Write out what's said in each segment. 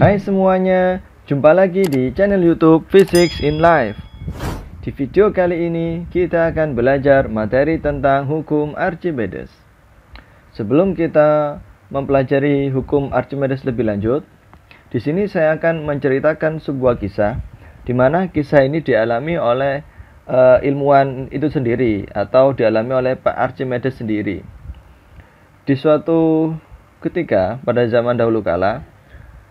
Hai semuanya, jumpa lagi di channel YouTube Physics in Life. Di video kali ini kita akan belajar materi tentang hukum Archimedes. Sebelum kita mempelajari hukum Archimedes lebih lanjut, di sini saya akan menceritakan sebuah kisah, di mana kisah ini dialami oleh ilmuwan itu sendiri atau dialami oleh Pak Archimedes sendiri. Di suatu ketika pada zaman dahulu kala,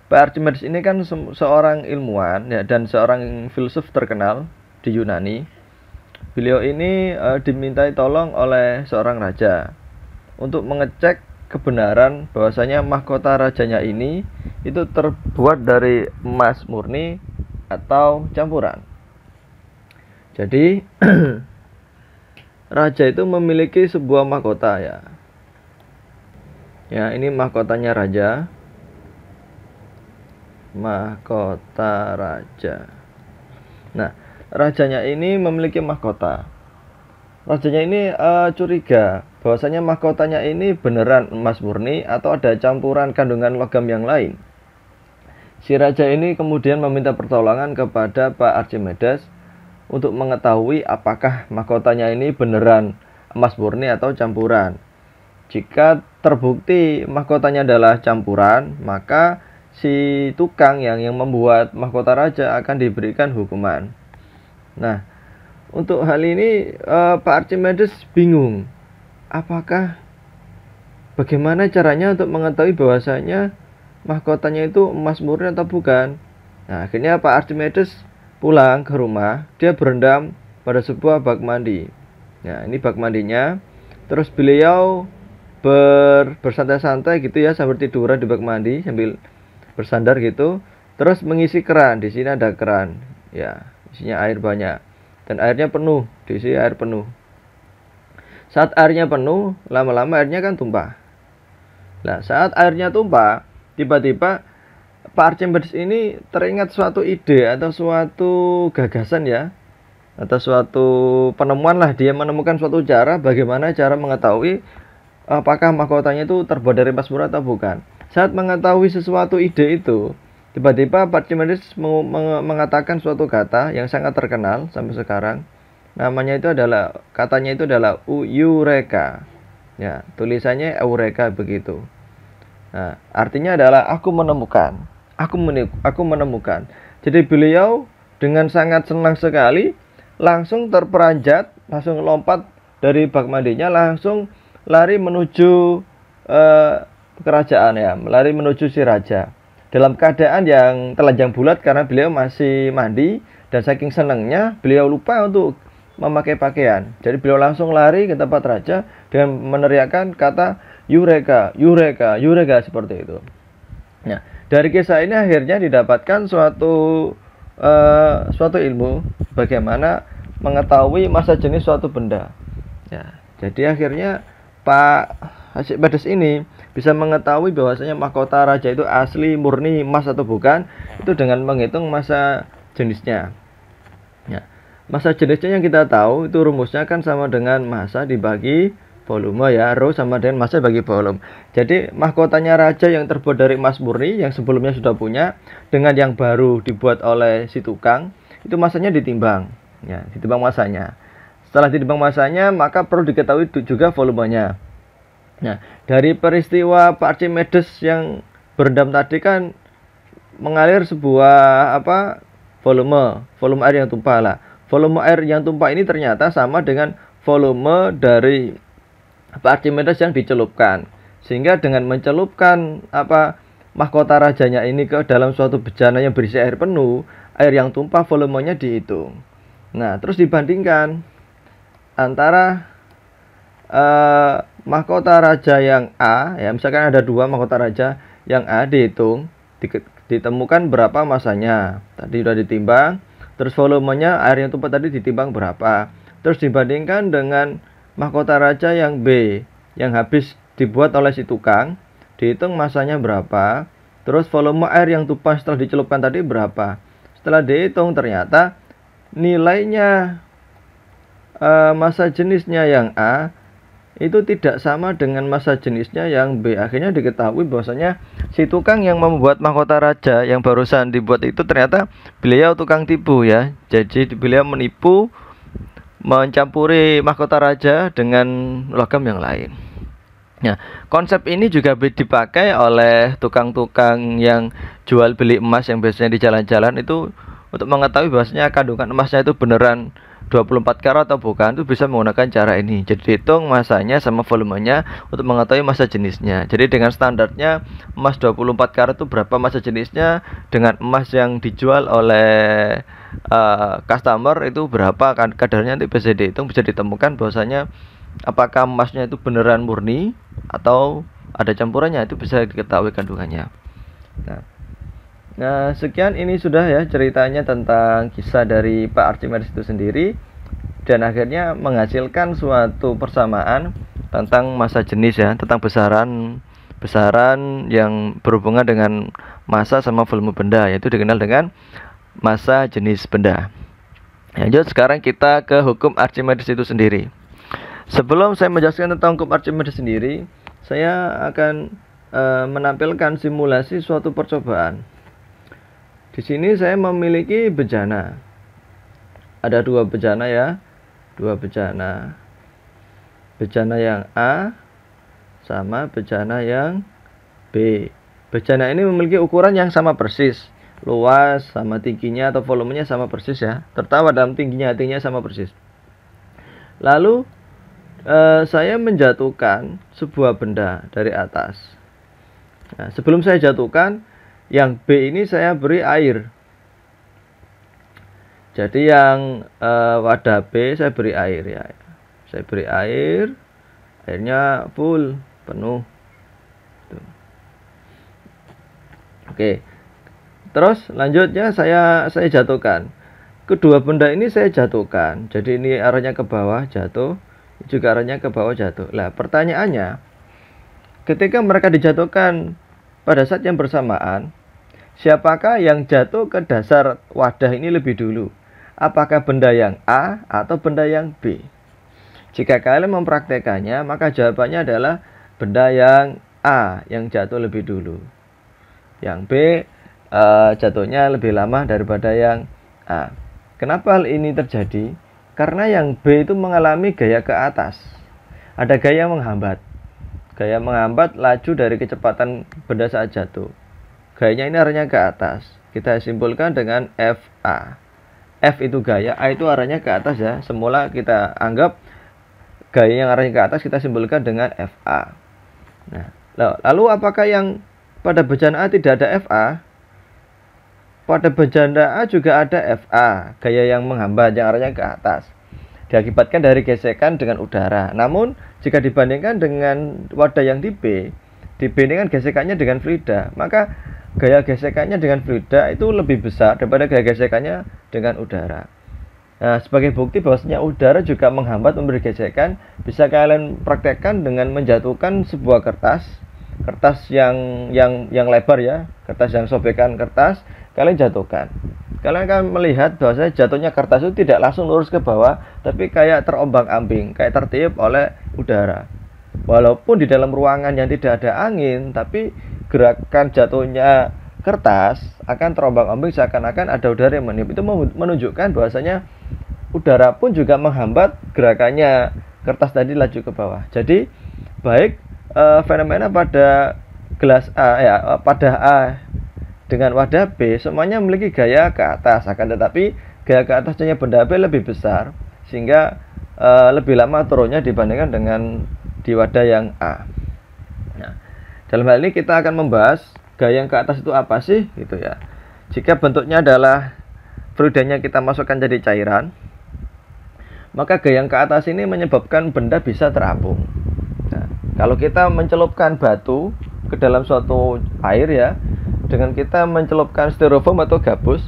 Pak Archimedes ini kan seorang ilmuwan ya, dan seorang filsuf terkenal di Yunani. Beliau ini dimintai tolong oleh seorang raja untuk mengecek kebenaran bahwasanya mahkota rajanya ini itu terbuat dari emas murni atau campuran. Jadi raja itu memiliki sebuah mahkota ya. Ya, ini mahkotanya raja. Mahkota raja. Nah, rajanya ini memiliki mahkota. Rajanya ini curiga bahwasanya mahkotanya ini beneran emas murni atau ada campuran kandungan logam yang lain. Si raja ini kemudian meminta pertolongan kepada Pak Archimedes untuk mengetahui apakah mahkotanya ini beneran emas murni atau campuran. Jika terbukti mahkotanya adalah campuran, maka si tukang yang membuat mahkota raja akan diberikan hukuman. Nah, untuk hal ini Pak Archimedes bingung. Bagaimana caranya untuk mengetahui bahwasanya mahkotanya itu emas murni atau bukan? Nah, akhirnya Pak Archimedes pulang ke rumah. Dia berendam pada sebuah bak mandi. Nah, ini bak mandinya. Terus beliau bersantai-santai gitu ya, sambil tiduran di bak mandi sambil bersandar gitu, terus mengisi keran. Di sini ada keran, ya, isinya air banyak dan airnya penuh, diisi air penuh. Saat airnya penuh, lama-lama airnya kan tumpah. Nah, saat airnya tumpah, tiba-tiba Pak Archimedes ini teringat suatu ide atau suatu gagasan ya, atau suatu penemuan lah. Dia menemukan suatu cara bagaimana cara mengetahui apakah mahkotanya itu terbuat dari emas murni atau bukan. Saat mengetahui sesuatu ide itu, tiba-tiba Pak Archimedes mengatakan suatu kata yang sangat terkenal sampai sekarang. Katanya itu adalah Eureka. Ya, tulisannya Eureka begitu. Nah, artinya adalah aku menemukan. Aku menemukan. Jadi beliau dengan sangat senang sekali langsung terperanjat, langsung lompat dari bak mandinya, langsung lari menuju kerajaan ya, lari menuju si raja dalam keadaan yang telanjang bulat karena beliau masih mandi, dan saking senangnya beliau lupa untuk memakai pakaian. Jadi beliau langsung lari ke tempat raja dengan meneriakkan kata Eureka, Eureka, Eureka, seperti itu. Nah, dari kisah ini akhirnya didapatkan suatu ilmu bagaimana mengetahui masa jenis suatu benda. Ya, jadi akhirnya Pak Archimedes ini bisa mengetahui bahwasanya mahkota raja itu asli murni emas atau bukan, itu dengan menghitung massa jenisnya. Ya, massa jenisnya yang kita tahu itu rumusnya kan sama dengan massa dibagi volume ya, rho sama dengan massa bagi volume. Jadi mahkotanya raja yang terbuat dari emas murni yang sebelumnya sudah punya dengan yang baru dibuat oleh si tukang, itu massanya ditimbang. Ya, ditimbang massanya. Setelah ditimbang massanya, maka perlu diketahui juga volumenya. Nah, dari peristiwa Pak Archimedes yang berendam tadi kan mengalir sebuah volume air yang tumpah lah. Volume air yang tumpah ini ternyata sama dengan volume dari Pak Archimedes yang dicelupkan. Sehingga dengan mencelupkan mahkota rajanya ini ke dalam suatu bejana yang berisi air penuh, air yang tumpah volumenya dihitung. Nah, terus dibandingkan antara mahkota raja yang A, ya misalkan ada dua mahkota raja, yang A dihitung, ditemukan berapa masanya, tadi sudah ditimbang, terus volumenya air yang tumpah tadi ditimbang berapa, terus dibandingkan dengan mahkota raja yang B, yang habis dibuat oleh si tukang, dihitung masanya berapa, terus volume air yang tumpah setelah dicelupkan tadi berapa. Setelah dihitung ternyata nilainya massa jenisnya yang A itu tidak sama dengan massa jenisnya yang B. Akhirnya diketahui bahwasanya si tukang yang membuat mahkota raja yang barusan dibuat itu ternyata beliau tukang tipu ya. Jadi beliau menipu, mencampuri mahkota raja dengan logam yang lain. Nah, konsep ini juga dipakai oleh tukang-tukang yang jual beli emas yang biasanya di jalan-jalan itu untuk mengetahui bahwasanya kandungan emasnya itu beneran 24 karat atau bukan, itu bisa menggunakan cara ini. Jadi dihitung masanya sama volumenya untuk mengetahui massa jenisnya. Jadi dengan standarnya emas 24 karat itu berapa massa jenisnya, dengan emas yang dijual oleh customer itu berapa kadarnya, itu bisa dihitung, bisa ditemukan bahwasanya apakah emasnya itu beneran murni atau ada campurannya, itu bisa diketahui kandungannya. Nah, sekian ini sudah ya ceritanya tentang kisah dari Pak Archimedes itu sendiri, dan akhirnya menghasilkan suatu persamaan tentang massa jenis ya, tentang besaran yang berhubungan dengan massa sama volume benda, yaitu dikenal dengan massa jenis benda. Lanjut, sekarang kita ke hukum Archimedes itu sendiri. Sebelum saya menjelaskan tentang hukum Archimedes sendiri, saya akan menampilkan simulasi suatu percobaan. Di sini saya memiliki bejana. Ada dua bejana ya, dua bejana. Bejana yang A sama bejana yang B. Bejana ini memiliki ukuran yang sama persis, luas sama tingginya atau volumenya sama persis ya, terutama dalam tingginya sama persis. Lalu saya menjatuhkan sebuah benda dari atas. Nah, sebelum saya jatuhkan, yang B ini saya beri air. Jadi yang wadah B saya beri air ya. Saya beri air, airnya full, penuh. Tuh. Oke. Terus lanjutnya saya jatuhkan. Kedua benda ini saya jatuhkan. Jadi ini arahnya ke bawah jatuh, juga arahnya ke bawah jatuh. Lah, pertanyaannya, ketika mereka dijatuhkan pada saat yang bersamaan, siapakah yang jatuh ke dasar wadah ini lebih dulu? Apakah benda yang A atau benda yang B? Jika kalian mempraktekannya, maka jawabannya adalah benda yang A yang jatuh lebih dulu. Yang B jatuhnya lebih lama daripada yang A. Kenapa hal ini terjadi? Karena yang B itu mengalami gaya ke atas. Ada gaya menghambat. Gaya menghambat laju dari kecepatan benda saat jatuh. Gayanya ini arahnya ke atas. Kita simpulkan dengan FA. F itu gaya, A itu arahnya ke atas ya. Semula kita anggap gaya yang arahnya ke atas, kita simpulkan dengan FA. Nah, lalu apakah yang pada bejana A tidak ada FA? Pada bejana A juga ada FA, gaya yang menghambat yang arahnya ke atas. Diakibatkan dari gesekan dengan udara. Namun, jika dibandingkan dengan wadah yang di B ini kan gesekannya dengan fluida, maka gaya gesekannya dengan fluida itu lebih besar daripada gaya gesekannya dengan udara. Nah, sebagai bukti bahwasanya udara juga menghambat memberi gesekan, bisa kalian praktekkan dengan menjatuhkan sebuah kertas yang lebar ya, kertas yang sobekan kertas, kalian jatuhkan. Kalian akan melihat bahwasanya jatuhnya kertas itu tidak langsung lurus ke bawah, tapi kayak terombang-ambing, kayak tertiup oleh udara. Walaupun di dalam ruangan yang tidak ada angin, tapi gerakan jatuhnya kertas akan terombang-ambing seakan-akan ada udara yang meniup. Itu menunjukkan bahwasanya udara pun juga menghambat gerakannya kertas tadi laju ke bawah. Jadi baik fenomena pada gelas A ya, pada A dengan wadah B semuanya memiliki gaya ke atas, akan tetapi gaya ke atasnya benda B lebih besar sehingga lebih lama turunnya dibandingkan dengan di wadah yang A. Nah, dalam hal ini kita akan membahas gaya yang ke atas itu apa sih gitu ya. Jika bentuknya adalah fluidanya kita masukkan jadi cairan, maka gaya yang ke atas ini menyebabkan benda bisa terapung. Nah, kalau kita mencelupkan batu ke dalam suatu air ya, dengan kita mencelupkan styrofoam atau gabus,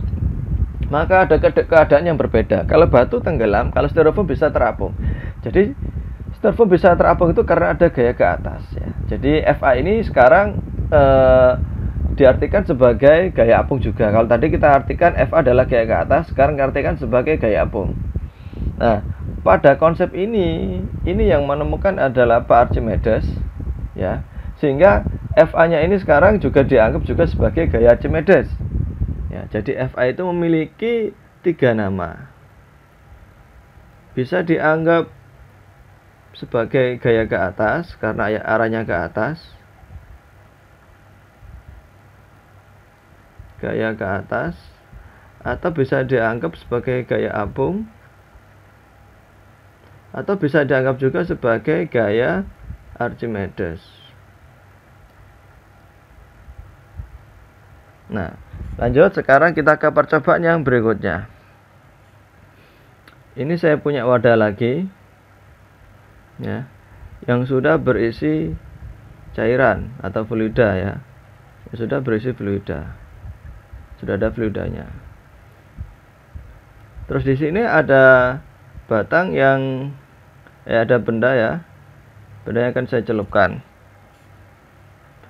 maka ada keadaan yang berbeda. Kalau batu tenggelam, kalau styrofoam bisa terapung. Jadi styrofoam bisa terapung itu karena ada gaya ke atas ya. Jadi FA ini sekarang diartikan sebagai gaya apung juga. Kalau tadi kita artikan FA adalah gaya ke atas, sekarang kita artikan sebagai gaya apung. Nah, pada konsep ini yang menemukan adalah Pak Archimedes, ya. Sehingga FA-nya ini sekarang juga dianggap juga sebagai gaya Archimedes. Ya, jadi FA itu memiliki 3 nama. Bisa dianggap sebagai gaya ke atas karena arahnya ke atas. Gaya ke atas, atau bisa dianggap sebagai gaya apung, atau bisa dianggap juga sebagai gaya Archimedes. Nah, lanjut sekarang kita ke percobaan yang berikutnya. Ini saya punya wadah lagi, ya, yang sudah berisi cairan atau fluida, ya. Sudah berisi fluida. Sudah ada fluidanya. Terus di sini ada batang yang ada benda, ya. Bendanya akan saya celupkan.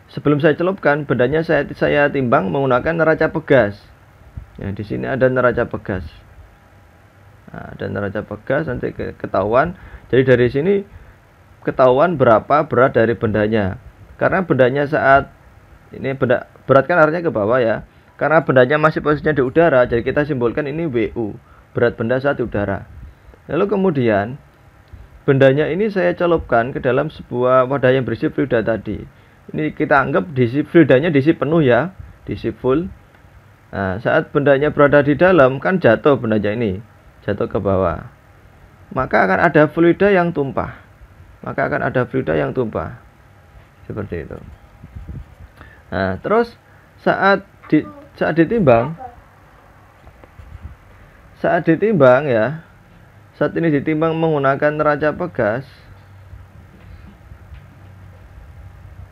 Sebelum saya celupkan, bendanya saya timbang menggunakan neraca pegas. Ya, di sini ada neraca pegas. Nah, ada neraca pegas, nanti ketahuan. Jadi dari sini ketahuan berapa berat dari bendanya. Karena bendanya saat ini berat kan arahnya ke bawah, ya. Karena bendanya masih posisinya di udara, jadi kita simbolkan ini WU, berat benda saat di udara. Lalu kemudian bendanya ini saya celupkan ke dalam sebuah wadah yang berisi fluida tadi. Ini kita anggap fluidanya diisi penuh, ya, diisi full. Nah, saat bendanya berada di dalam kan jatuh bendanya ini, jatuh ke bawah. Maka akan ada fluida yang tumpah. Seperti itu. Nah, terus saat ditimbang, ya, saat ini ditimbang menggunakan neraca pegas,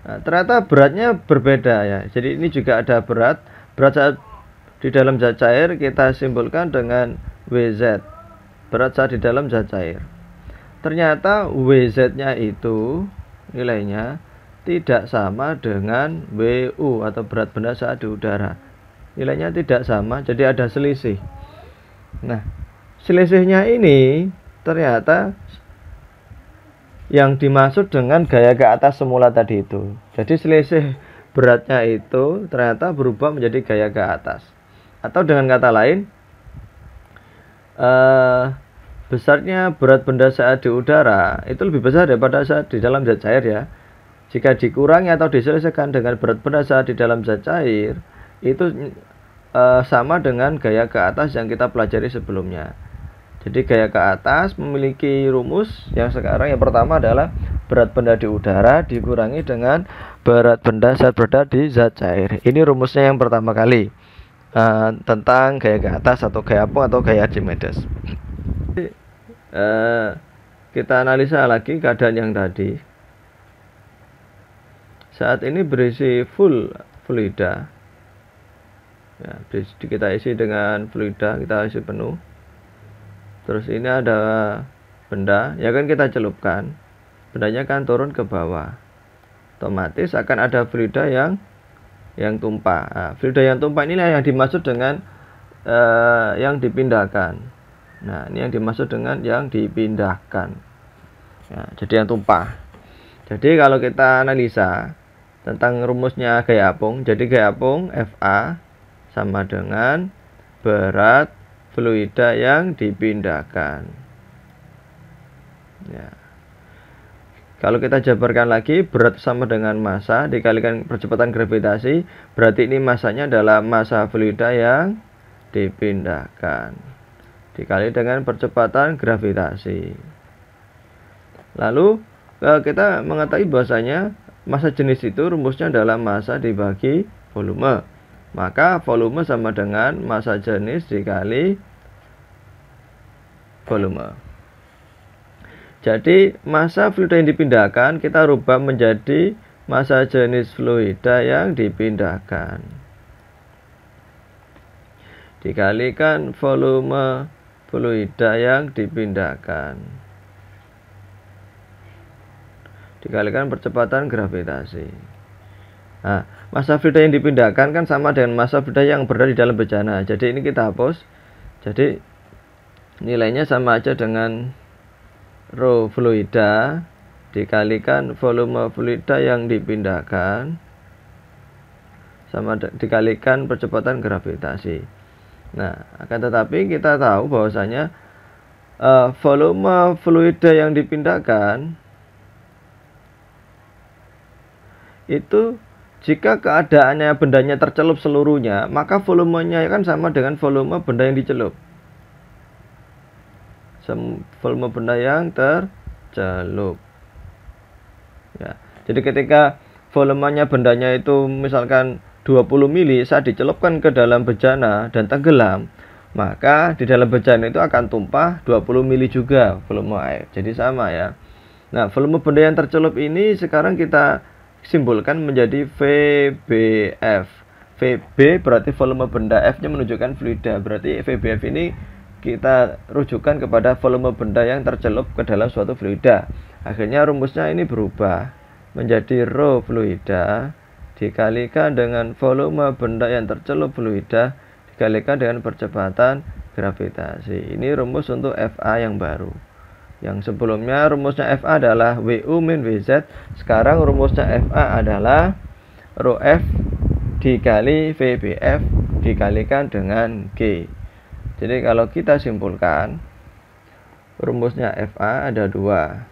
nah, ternyata beratnya berbeda, ya. Jadi ini juga ada berat saat di dalam zat cair kita simbolkan dengan WZ, berat saat di dalam zat cair. Ternyata WZ-nya itu nilainya tidak sama dengan WU atau berat benda saat di udara. Nilainya tidak sama, jadi ada selisih. Nah, selisihnya ini ternyata yang dimaksud dengan gaya ke atas semula tadi itu. Jadi selisih beratnya itu ternyata berubah menjadi gaya ke atas. Atau dengan kata lain, besarnya berat benda saat di udara itu lebih besar daripada saat di dalam zat cair, ya. Jika dikurangi atau diselesaikan dengan berat benda saat di dalam zat cair, itu sama dengan gaya ke atas yang kita pelajari sebelumnya. Jadi gaya ke atas memiliki rumus yang sekarang yang pertama adalah berat benda di udara dikurangi dengan berat benda saat berada di zat cair. Ini rumusnya yang pertama kali tentang gaya ke atas atau gaya apung atau gaya Archimedes. Kita analisa lagi keadaan yang tadi. Saat ini berisi full fluida, ya, kita isi dengan fluida, kita isi penuh. Terus ini ada benda, ya kan kita celupkan, bendanya kan turun ke bawah, otomatis akan ada fluida yang tumpah. Nah, fluida yang tumpah inilah yang dimaksud dengan yang dipindahkan. Nah, ini yang dimaksud dengan yang dipindahkan, ya, jadi yang tumpah. Jadi kalau kita analisa tentang rumusnya gaya apung, jadi gaya apung FA sama dengan berat fluida yang dipindahkan, ya. Kalau kita jabarkan lagi, berat sama dengan massa dikalikan percepatan gravitasi, berarti ini massanya adalah massa fluida yang dipindahkan dikali dengan percepatan gravitasi. Lalu kita mengetahui bahwasanya massa jenis itu rumusnya adalah massa dibagi volume. Maka volume sama dengan massa jenis dikali volume. Jadi massa fluida yang dipindahkan kita rubah menjadi massa jenis fluida yang dipindahkan dikalikan volume fluida yang dipindahkan dikalikan percepatan gravitasi. Nah, massa fluida yang dipindahkan kan sama dengan massa fluida yang berada di dalam bejana. Jadi ini kita hapus. Jadi nilainya sama aja dengan rho fluida dikalikan volume fluida yang dipindahkan sama dikalikan percepatan gravitasi. Nah, akan tetapi kita tahu bahwasanya volume fluida yang dipindahkan itu jika keadaannya bendanya tercelup seluruhnya, maka volumenya kan sama dengan volume benda yang dicelup. Volume benda yang tercelup. Ya. Jadi ketika volumenya bendanya itu misalkan 20 mili saat dicelupkan ke dalam bejana dan tenggelam, maka di dalam bejana itu akan tumpah 20 mili juga volume air. Jadi sama ya. Nah, volume benda yang tercelup ini sekarang kita simbolkan menjadi VBF. VB berarti volume benda, F-nya menunjukkan fluida. Berarti VBF ini kita rujukan kepada volume benda yang tercelup ke dalam suatu fluida. Akhirnya rumusnya ini berubah menjadi rho fluida dikalikan dengan volume benda yang tercelup fluida dikalikan dengan percepatan gravitasi. Ini rumus untuk FA yang baru. Yang sebelumnya rumusnya FA adalah WU min WZ. Sekarang rumusnya FA adalah rho F dikali VBF dikalikan dengan G. Jadi kalau kita simpulkan, rumusnya FA ada dua.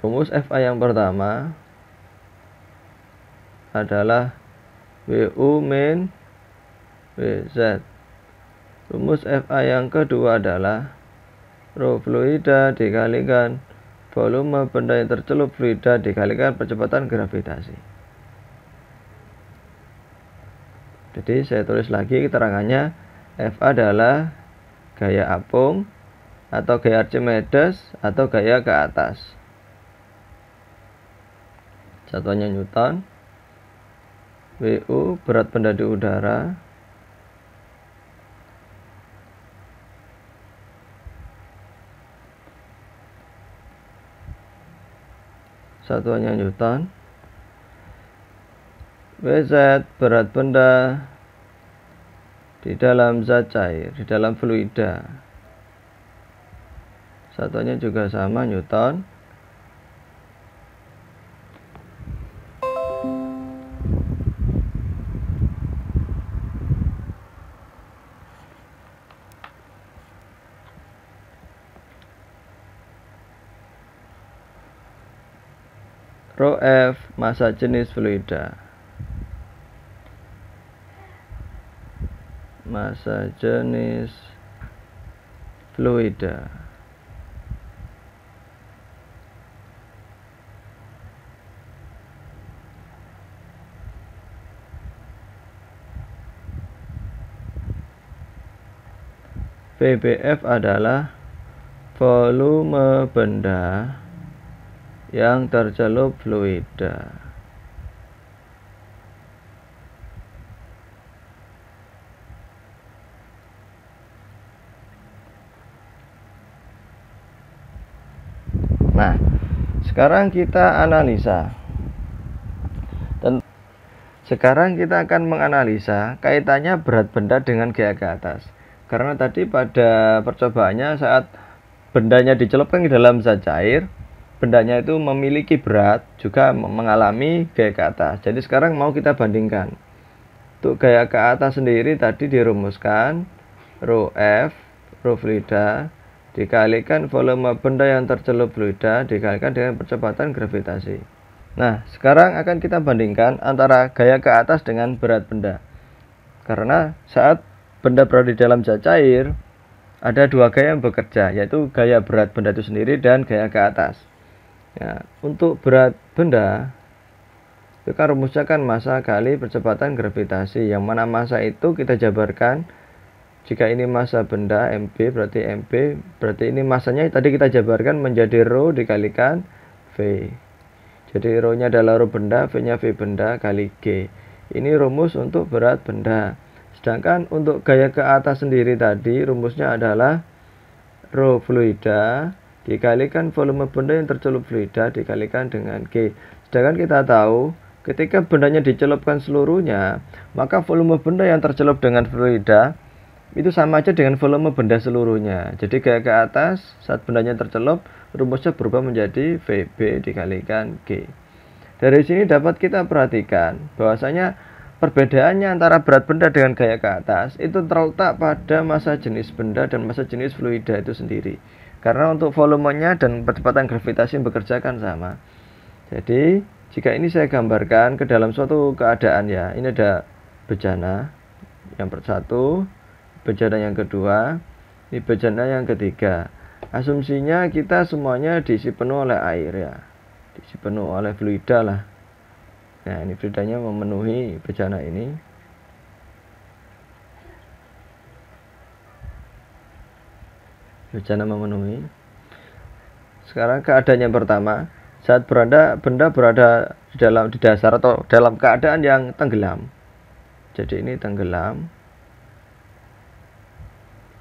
Rumus FA yang pertama adalah WU min WZ. Rumus FA yang kedua adalah rho fluida dikalikan volume benda yang tercelup fluida dikalikan percepatan gravitasi. Jadi saya tulis lagi keterangannya. FA adalah gaya apung atau gaya Archimedes atau gaya ke atas. Satuannya Newton. WU berat benda di udara. Satuannya Newton. WZ berat benda di dalam zat cair, di dalam fluida. Satuannya juga sama, Newton. Rho F massa jenis fluida. Massa jenis fluida. VBF adalah volume benda yang tercelup fluida. Nah, sekarang kita analisa. Dan sekarang kita akan menganalisa kaitannya berat benda dengan gaya ke atas. Karena tadi pada percobaannya saat bendanya dicelupkan ke dalam zat cair, bendanya itu memiliki berat juga mengalami gaya ke atas. Jadi sekarang mau kita bandingkan. Untuk gaya ke atas sendiri tadi dirumuskan rho F, rho fluida dikalikan volume benda yang tercelup fluida dikalikan dengan percepatan gravitasi. Nah, sekarang akan kita bandingkan antara gaya ke atas dengan berat benda. Karena saat benda berada di dalam zat cair, ada dua gaya yang bekerja, yaitu gaya berat benda itu sendiri dan gaya ke atas. Ya, untuk berat benda itu kan rumusnya kan massa kali percepatan gravitasi, yang mana massa itu kita jabarkan. Jika ini massa benda MB berarti MB, berarti ini massanya tadi kita jabarkan menjadi rho dikalikan V. Jadi rho nya adalah rho benda, V nya V benda kali G. Ini rumus untuk berat benda. Sedangkan untuk gaya ke atas sendiri tadi rumusnya adalah rho fluida dikalikan volume benda yang tercelup fluida dikalikan dengan G. Sedangkan kita tahu ketika bendanya dicelupkan seluruhnya, maka volume benda yang tercelup dengan fluida itu sama aja dengan volume benda seluruhnya. Jadi gaya ke atas saat bendanya tercelup, rumusnya berubah menjadi VB dikalikan G. Dari sini dapat kita perhatikan bahwasanya perbedaannya antara berat benda dengan gaya ke atas itu terletak pada massa jenis benda dan massa jenis fluida itu sendiri. Karena untuk volumenya dan percepatan gravitasi yang bekerja kan sama. Jadi jika ini saya gambarkan ke dalam suatu keadaan ya, ini ada bejana yang satu, bejana yang kedua, ini bejana yang ketiga. Asumsinya kita semuanya diisi penuh oleh air ya, diisi penuh oleh fluida lah. Nah ini fluidanya memenuhi bejana ini. Bejana memenuhi. Sekarang keadaan yang pertama, saat benda berada di dasar atau dalam keadaan yang tenggelam. Jadi ini tenggelam.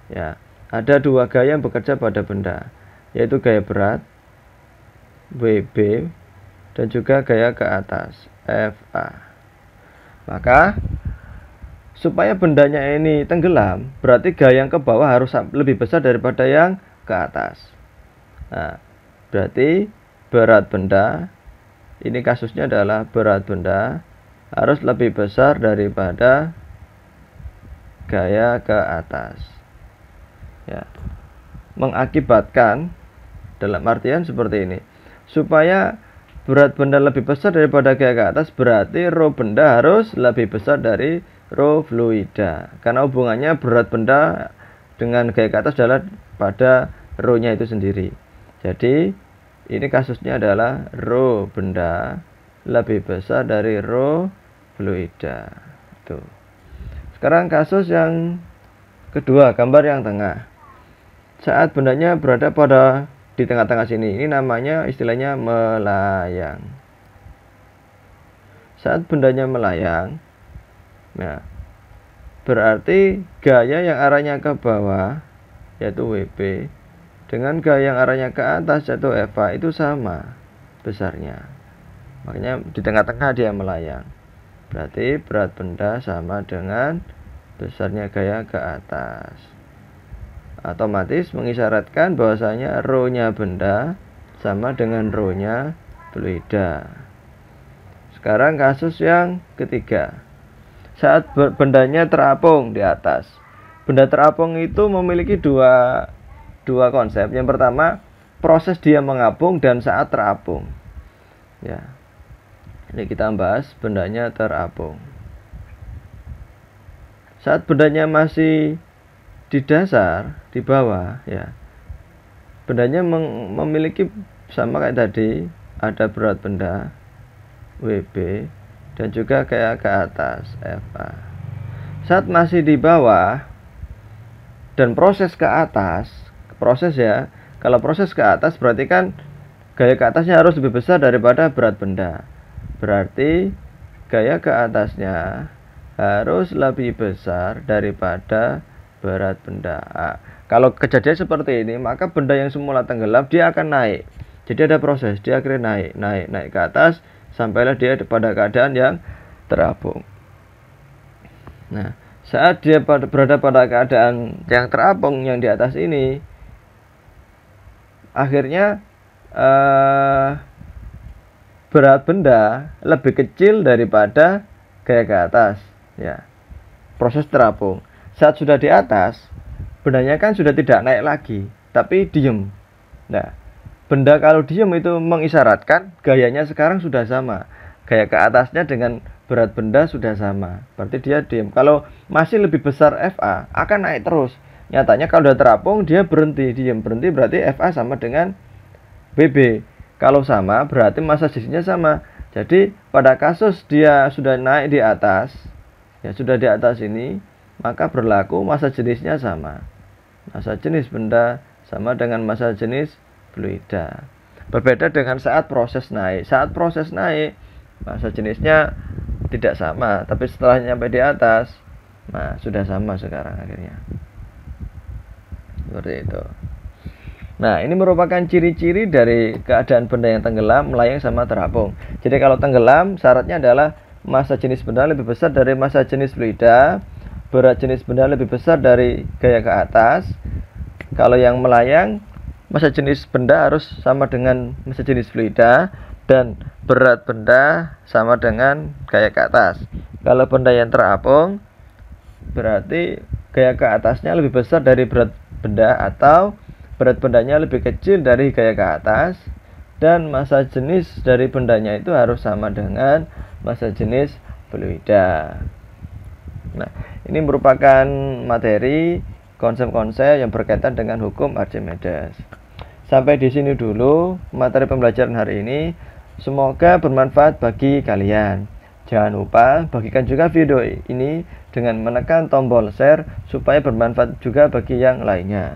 Ya, ada dua gaya yang bekerja pada benda, yaitu gaya berat WB dan juga gaya ke atas FA. Maka supaya bendanya ini tenggelam, berarti gaya yang ke bawah harus lebih besar daripada yang ke atas. Nah, berarti berat benda, ini kasusnya adalah berat benda harus lebih besar daripada gaya ke atas. Ya, mengakibatkan dalam artian seperti ini. Supaya berat benda lebih besar daripada gaya ke atas, berarti rho benda harus lebih besar dari rho fluida. Karena hubungannya berat benda dengan gaya ke atas adalah pada rho-nya itu sendiri. Jadi ini kasusnya adalah rho benda lebih besar dari rho fluida. Tuh. Sekarang kasus yang kedua, gambar yang tengah. Saat bendanya berada di tengah-tengah sini, ini namanya istilahnya melayang. Saat bendanya melayang, nah berarti gaya yang arahnya ke bawah yaitu WB dengan gaya yang arahnya ke atas yaitu FA itu sama besarnya. Makanya di tengah-tengah dia melayang. Berarti berat benda sama dengan besarnya gaya ke atas. Otomatis mengisyaratkan bahwasanya rho-nya benda sama dengan rho-nya fluida. Sekarang kasus yang ketiga. Saat bendanya terapung di atas. Benda terapung itu memiliki dua konsep. Yang pertama, proses dia mengapung dan saat terapung. Ya. Ini kita bahas bendanya terapung. Saat bendanya masih di dasar, di bawah ya, bendanya memiliki sama kayak tadi, ada berat benda WB dan juga kayak ke atas FA. Saat masih di bawah dan proses ke atas, proses ya, kalau proses ke atas berarti kan gaya ke atasnya harus lebih besar daripada berat benda. Berarti gaya ke atasnya harus lebih besar daripada berat benda. Kalau kejadian seperti ini, maka benda yang semula tenggelam dia akan naik. Jadi ada proses, dia akhirnya naik ke atas sampailah dia pada keadaan yang terapung. Nah, saat dia berada pada keadaan yang terapung yang di atas ini, akhirnya berat benda lebih kecil daripada gaya ke atas. Ya, proses terapung. Saat sudah di atas, bendanya kan sudah tidak naik lagi, tapi diem. Nah, benda kalau diem itu mengisyaratkan gayanya sekarang sudah sama. Gaya ke atasnya dengan berat benda sudah sama. Berarti dia diem. Kalau masih lebih besar FA, akan naik terus. Nyatanya kalau sudah terapung, dia berhenti. Diem, berhenti berarti FA sama dengan BB. Kalau sama, berarti massa jenisnya sama. Jadi, pada kasus dia sudah naik di atas, ya sudah di atas ini, maka berlaku massa jenisnya sama. Massa jenis benda sama dengan massa jenis fluida. Berbeda dengan saat proses naik. Saat proses naik, massa jenisnya tidak sama, tapi setelah sampai di atas, nah sudah sama sekarang akhirnya. Seperti itu. Nah, ini merupakan ciri-ciri dari keadaan benda yang tenggelam, melayang, sama terapung. Jadi kalau tenggelam, syaratnya adalah massa jenis benda lebih besar dari massa jenis fluida, berat jenis benda lebih besar dari gaya ke atas. Kalau yang melayang, massa jenis benda harus sama dengan massa jenis fluida, dan berat benda sama dengan gaya ke atas. Kalau benda yang terapung, berarti gaya ke atasnya lebih besar dari berat benda, atau berat bendanya lebih kecil dari gaya ke atas, dan massa jenis dari bendanya itu harus sama dengan massa jenis fluida. Nah, ini merupakan materi konsep-konsep yang berkaitan dengan hukum Archimedes. Sampai di sini dulu materi pembelajaran hari ini. Semoga bermanfaat bagi kalian. Jangan lupa bagikan juga video ini dengan menekan tombol share supaya bermanfaat juga bagi yang lainnya.